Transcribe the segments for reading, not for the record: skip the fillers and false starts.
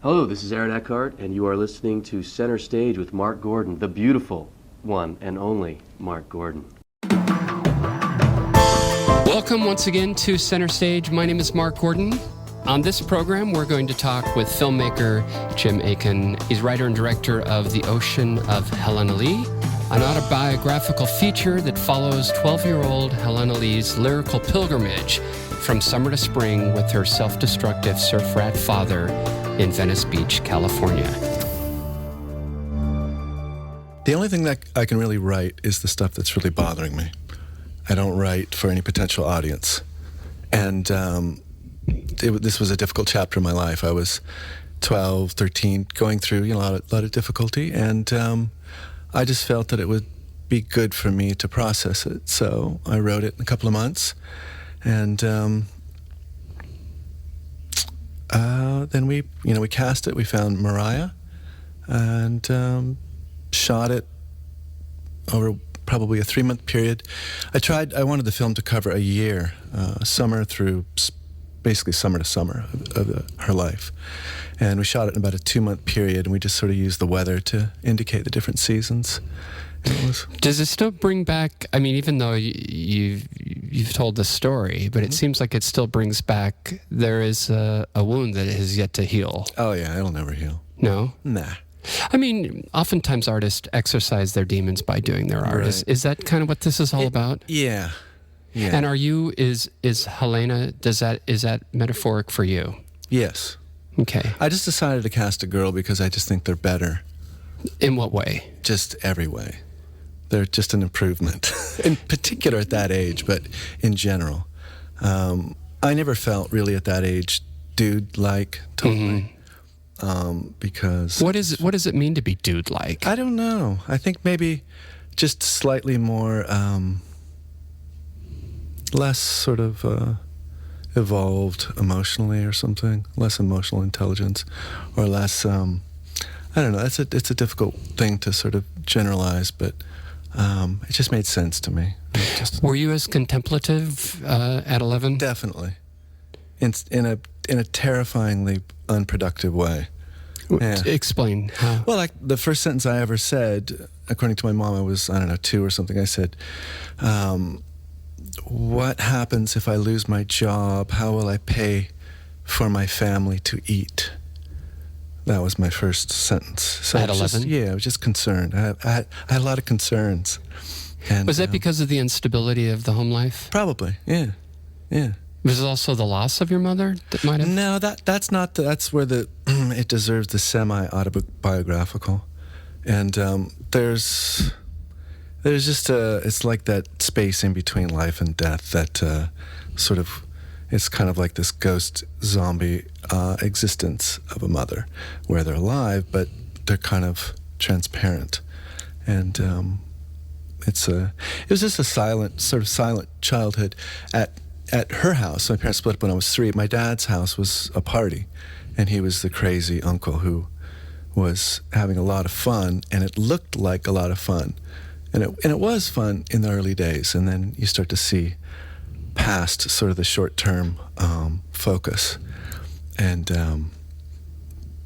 Hello, this is Aaron Eckhart, and you are listening to Center Stage with Mark Gordon, the beautiful one and only Mark Gordon. Welcome once again to Center Stage. My name is Mark Gordon. On this program, we're going to talk with filmmaker Jim Akin. He's writer and director of The Ocean of Helena Lee, an autobiographical feature that follows 12-year-old Helena Lee's lyrical pilgrimage from summer to spring with her self-destructive surf rat father in Venice Beach, California. The only thing that I can really write is the stuff that's really bothering me. I don't write for any potential audience. And this was a difficult chapter in my life. I was 12, 13, going through a lot of difficulty, and I just felt that it would be good for me to process it. So I wrote it in a couple of months, and then we cast it. We found Mariah and shot it over probably a 3-month period. I wanted the film to cover a year, summer through basically summer to summer of her life. And we shot it in about a 2-month period, and we just sort of used the weather to indicate the different seasons. Does it still bring back, I mean, even though you've told the story, but it seems like it still brings back, there is a wound that has yet to heal. Oh yeah, it'll never heal. No? Nah. I mean, oftentimes artists exercise their demons by doing their art. Right. Is that kind of what this is all about? Yeah. Yeah. And is Helena, is that metaphoric for you? Yes. Okay. I just decided to cast a girl because I just think they're better. In what way? Just every way. They're just an improvement, in particular at that age, but in general. I never felt really at that age dude-like, totally. Because... What does it mean to be dude-like? I don't know. I think maybe just slightly more, less sort of evolved emotionally or something, less emotional intelligence, or less, I don't know, it's a difficult thing to sort of generalize, but it just made sense to me. Were you as contemplative at 11? Definitely. In a terrifyingly unproductive way. Yeah. Explain how. Well, like the first sentence I ever said, according to my mom, I was, 2 or something, I said, what happens if I lose my job? How will I pay for my family to eat? That was my first sentence. So at 11? I was just concerned. I had a lot of concerns. And, was that because of the instability of the home life? Probably, yeah. Was it also the loss of your mother that might have? No, that's not. That's where it deserves the semi-autobiographical. And there's just it's like that space in between life and death that sort of, it's kind of like this ghost zombie existence of a mother, where they're alive but they're kind of transparent, and it was just a silent childhood at her house. My parents split up when I was 3. My dad's house was a party, and he was the crazy uncle who was having a lot of fun, and it looked like a lot of fun. And it was fun in the early days, and then you start to see past sort of the short-term focus. And,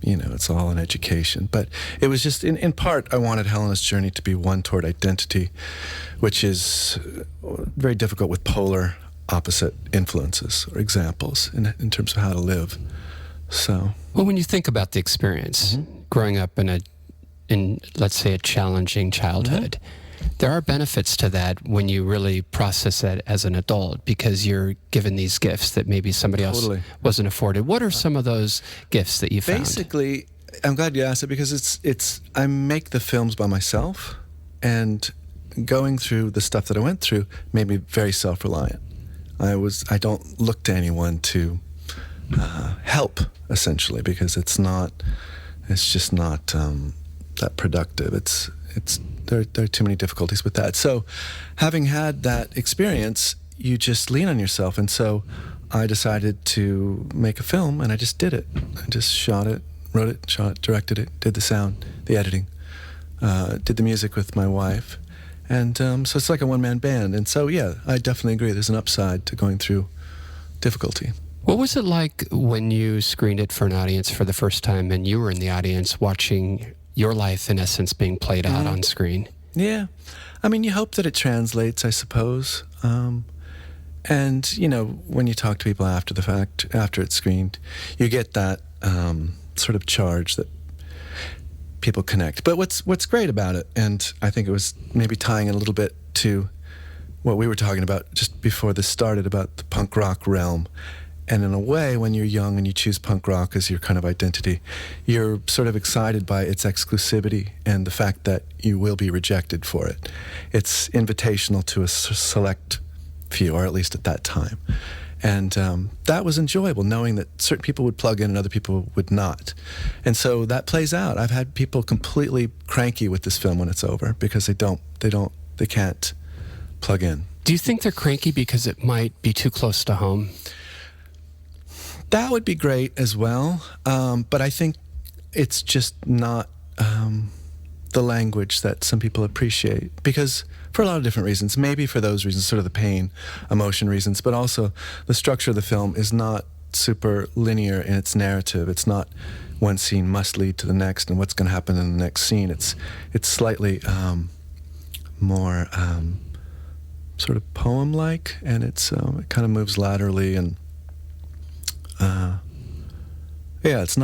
it's all in education. But it was just, in part, I wanted Helena's journey to be one toward identity, which is very difficult with polar opposite influences or examples in terms of how to live. So, well, when you think about the experience, growing up in let's say a challenging childhood, there are benefits to that when you really process it as an adult, because you're given these gifts that maybe somebody else wasn't afforded. What are some of those gifts that you found? Basically, I'm glad you asked it, because I make the films by myself, and going through the stuff that I went through made me very self-reliant. I don't look to anyone to help, essentially, because it's just not that productive. There are too many difficulties with that. So, having had that experience, you just lean on yourself. And so, I decided to make a film, and I just did it. I just shot it, wrote it, directed it, did the sound, the editing, did the music with my wife. And so it's like a one-man band. And so, yeah, I definitely agree. There's an upside to going through difficulty. What was it like when you screened it for an audience for the first time and you were in the audience watching your life, in essence, being played out on screen? Yeah. I mean, you hope that it translates, I suppose. And, you know, when you talk to people after the fact, after it's screened, you get that sort of charge that people connect. But what's great about it, and I think it was maybe tying it a little bit to what we were talking about just before this started about the punk rock realm. And in a way, when you're young and you choose punk rock as your kind of identity, you're sort of excited by its exclusivity and the fact that you will be rejected for it. It's invitational to a select few, or at least at that time. And that was enjoyable, knowing that certain people would plug in and other people would not. And so that plays out. I've had people completely cranky with this film when it's over because they can't plug in. Do you think they're cranky because it might be too close to home? That would be great as well, but I think it's just not the language that some people appreciate, because for a lot of different reasons, maybe for those reasons, sort of the pain, emotion reasons, but also the structure of the film is not super linear in its narrative. It's not one scene must lead to the next and what's going to happen in the next scene. It's slightly more sort of poem-like, and it kind of moves laterally, and it's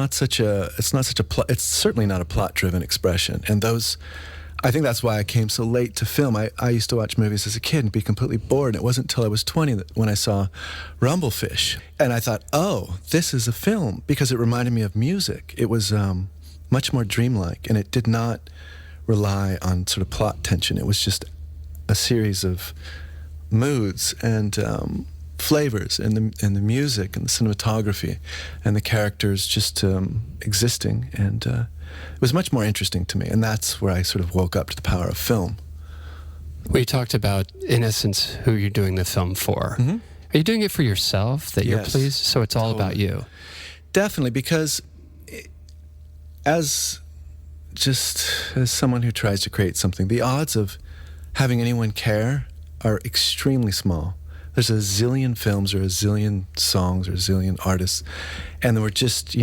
certainly not a plot-driven expression. And I think that's why I came so late to film. I used to watch movies as a kid and be completely bored. And it wasn't until I was 20 when I saw Rumblefish. And I thought, oh, this is a film, because it reminded me of music. It was much more dreamlike, and it did not rely on sort of plot tension. It was just a series of moods and flavors, and the music and the cinematography and the characters just existing, and it was much more interesting to me, and that's where I sort of woke up to the power of film. Well, you talked about, in essence, who you're doing the film for. Mm-hmm. Are you doing it for yourself, that you're pleased? So it's all about you? Definitely, because as someone who tries to create something, the odds of having anyone care are extremely small. There's a zillion films or a zillion songs or a zillion artists, and we're just,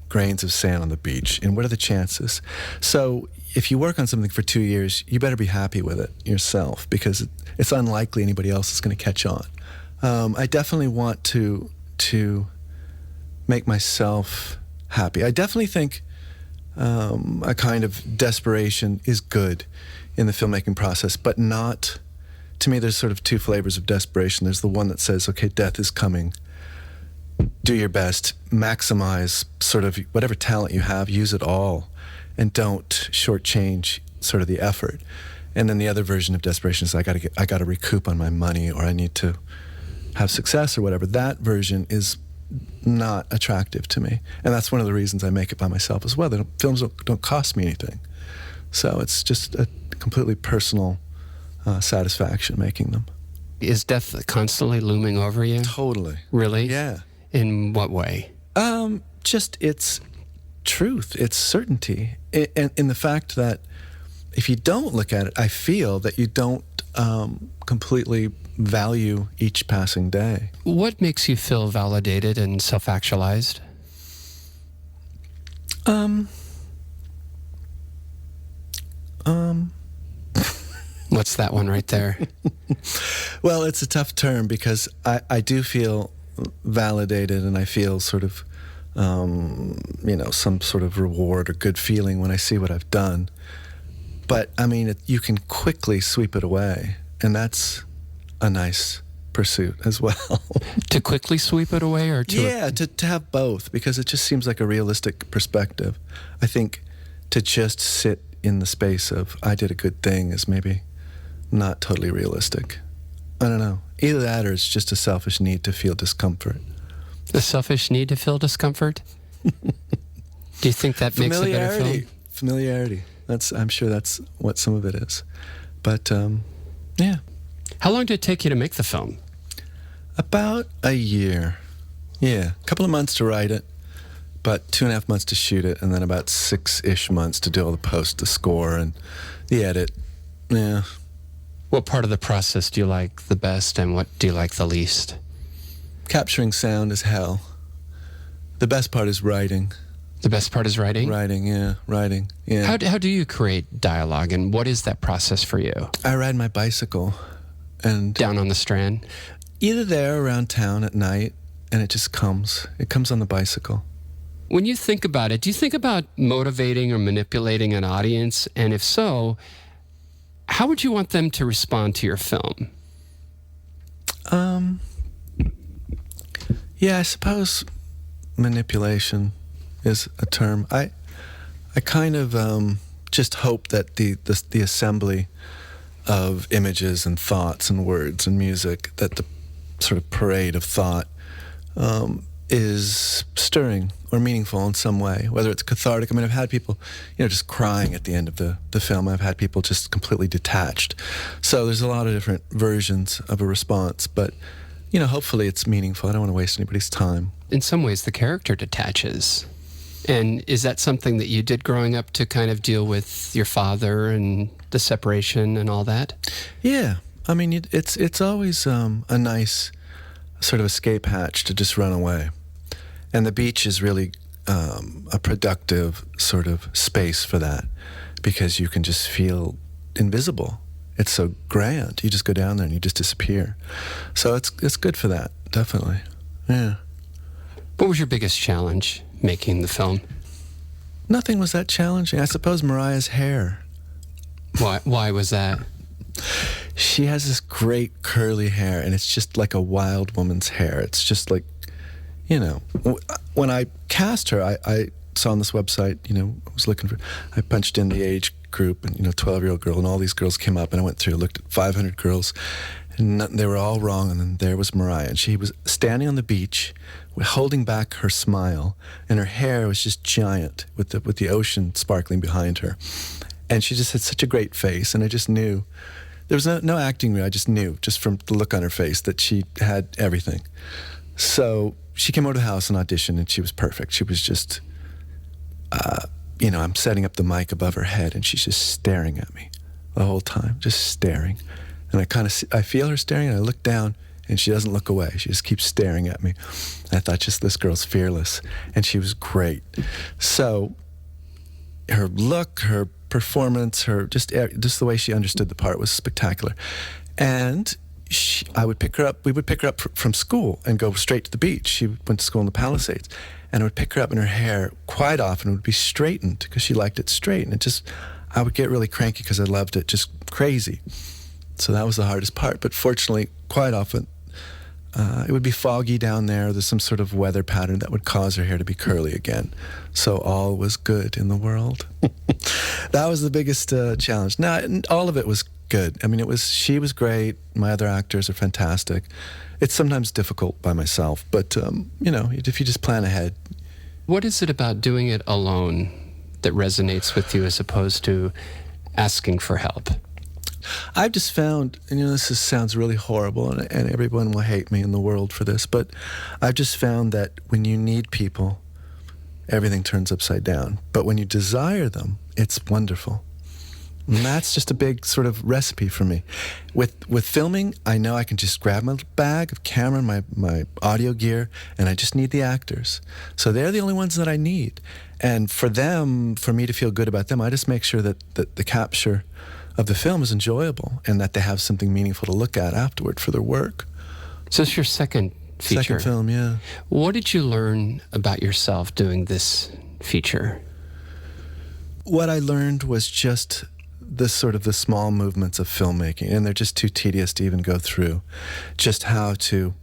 grains of sand on the beach. And what are the chances? So if you work on something for 2 years, you better be happy with it yourself, because it's unlikely anybody else is going to catch on. I definitely want to make myself happy. I definitely think a kind of desperation is good in the filmmaking process, but not... To me, there's sort of two flavors of desperation. There's the one that says, okay, death is coming. Do your best. Maximize sort of whatever talent you have. Use it all. And don't shortchange sort of the effort. And then the other version of desperation is I got to recoup on my money, or I need to have success or whatever. That version is not attractive to me. And that's one of the reasons I make it by myself as well. Films don't cost me anything. So it's just a completely personal satisfaction making them. Is death constantly looming over you? Totally. Really? Yeah. In what way? Just its truth, its certainty, and in the fact that if you don't look at it, I feel that you don't completely value each passing day. What makes you feel validated and self-actualized? What's that one right there? Well, it's a tough term, because I do feel validated, and I feel sort of, some sort of reward or good feeling when I see what I've done. But, I mean, you can quickly sweep it away, and that's a nice pursuit as well. To quickly sweep it away, or to... Yeah, to have both, because it just seems like a realistic perspective. I think to just sit in the space of, I did a good thing, is maybe... not totally realistic. I don't know. Either that, or it's just a selfish need to feel discomfort. The selfish need to feel discomfort? Do you think that makes a better film? Familiarity. I'm sure that's what some of it is. But, yeah. How long did it take you to make the film? About a year. Yeah. A couple of months to write it, but 2.5 months to shoot it, and then about 6-ish months to do all the post, the score, and the edit. Yeah. What part of the process do you like the best, and what do you like the least? Capturing sound is hell. The best part is writing. The best part is writing? Writing, yeah. How do you create dialogue, and what is that process for you? I ride my bicycle and Down on the Strand? either there or around town at night, and it just comes. It comes on the bicycle. When you think about it, do you think about motivating or manipulating an audience? And if so, how would you want them to respond to your film? Yeah, I suppose manipulation is a term. I kind of just hope that the assembly of images and thoughts and words and music, that the sort of parade of thought is stirring or meaningful in some way, whether it's cathartic. I mean, I've had people, just crying at the end of the film. I've had people just completely detached. So there's a lot of different versions of a response, but, hopefully it's meaningful. I don't want to waste anybody's time. In some ways, the character detaches. And is that something that you did growing up to kind of deal with your father and the separation and all that? Yeah. I mean, it's always a nice sort of escape hatch to just run away. And the beach is really a productive sort of space for that, because you can just feel invisible. It's so grand. You just go down there and you just disappear. So it's good for that, definitely. Yeah. What was your biggest challenge making the film? Nothing was that challenging. I suppose Mariah's hair. Why was that? She has this great curly hair, and it's just like a wild woman's hair. It's just like, when I cast her, I saw on this website, I was looking for, I punched in the age group and, 12-year-old girl, and all these girls came up, and I went through, looked at 500 girls, and they were all wrong, and then there was Mariah, and she was standing on the beach, holding back her smile, and her hair was just giant with the ocean sparkling behind her, and she just had such a great face, and I just knew, there was no acting, I just knew, just from the look on her face, that she had everything. So she came over to the house and auditioned, and she was perfect. She was just, I'm setting up the mic above her head, and she's just staring at me the whole time, just staring. And I feel her staring, and I look down, and she doesn't look away. She just keeps staring at me. And I thought, just this girl's fearless, and she was great. So her look, her performance, her just the way she understood the part was spectacular. And we would pick her up from school and go straight to the beach. She went to school in the Palisades, and I would pick her up, and her hair quite often would be straightened because she liked it straight. And I would get really cranky because I loved it just crazy. So that was the hardest part. But fortunately, quite often, it would be foggy down there. There's some sort of weather pattern that would cause her hair to be curly again. So all was good in the world. That was the biggest challenge. Now, all of it was good. I mean, she was great. My other actors are fantastic. It's sometimes difficult by myself, but, if you just plan ahead. What is it about doing it alone that resonates with you as opposed to asking for help? I've just found, and this sounds really horrible, and everyone will hate me in the world for this, but I've just found that when you need people, everything turns upside down. But when you desire them, it's wonderful. And that's just a big sort of recipe for me. With filming, I know I can just grab my bag of camera, my audio gear, and I just need the actors. So they're the only ones that I need. And for me to feel good about them, I just make sure that the capture of the film is enjoyable and that they have something meaningful to look at afterward for their work. So it's your second feature. Second film, yeah. What did you learn about yourself doing this feature? What I learned was just the small movements of filmmaking, and they're just too tedious to even go through. Just how to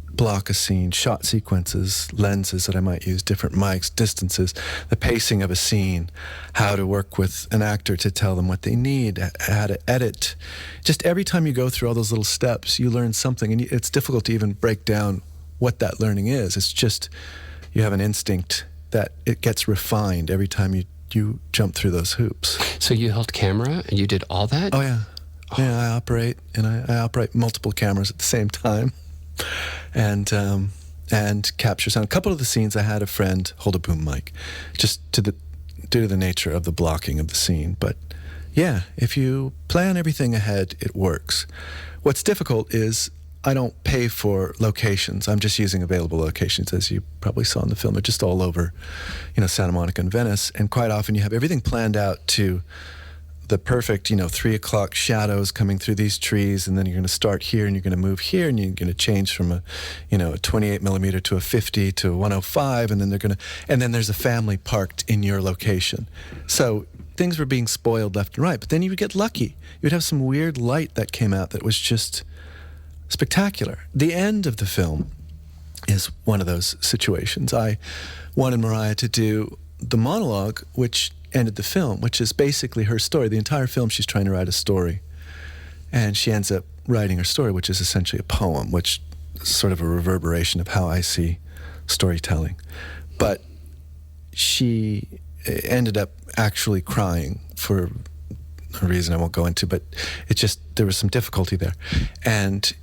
block a scene, shot sequences, lenses that I might use, different mics, distances, the pacing of a scene, how to work with an actor to tell them what they need, how to edit. Just every time you go through all those little steps, you learn something, and it's difficult to even break down what that learning is. It's just, you have an instinct that it gets refined every time you jump through those hoops. So you held camera and you did all that? Oh, yeah. Yeah, I operate, and I operate multiple cameras at the same time. And capture sound. A couple of the scenes I had a friend hold a boom mic, just due to the nature of the blocking of the scene. But yeah, if you plan everything ahead, it works. What's difficult is I don't pay for locations. I'm just using available locations, as you probably saw in the film. They're just all over, Santa Monica and Venice. And quite often you have everything planned out to the perfect, 3 o'clock shadows coming through these trees, and then you're going to start here, and you're going to move here, and you're going to change from a 28 millimeter to a 50 to a 105, and then there's a family parked in your location. So things were being spoiled left and right. But then you would get lucky. You would have some weird light that came out that was just spectacular. The end of the film is one of those situations. I wanted Mariah to do the monologue, which ended the film, which is basically her story. The entire film, she's trying to write a story. And she ends up writing her story, which is essentially a poem, which is sort of a reverberation of how I see storytelling. But she ended up actually crying for a reason I won't go into, but there was some difficulty there. And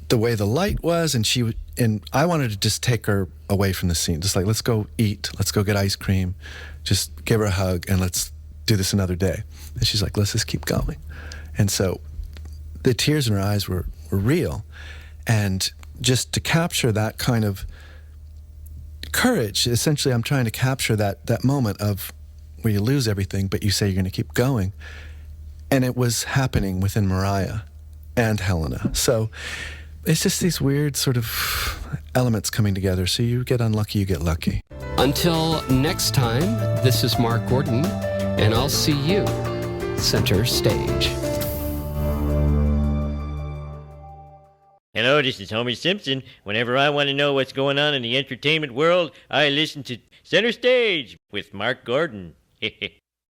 the way the light was, and I wanted to just take her away from the scene, just like, let's go eat, let's go get ice cream, just give her a hug, and let's do this another day. And she's like, let's just keep going. And so the tears in her eyes were real. And just to capture that kind of courage, essentially I'm trying to capture that moment of where you lose everything, but you say you're going to keep going. And it was happening within Mariah and Helena. So it's just these weird sort of elements coming together. So you get unlucky, you get lucky. Until next time, this is Mark Gordon, and I'll see you center stage. Hello, this is Homer Simpson. Whenever I want to know what's going on in the entertainment world, I listen to Center Stage with Mark Gordon.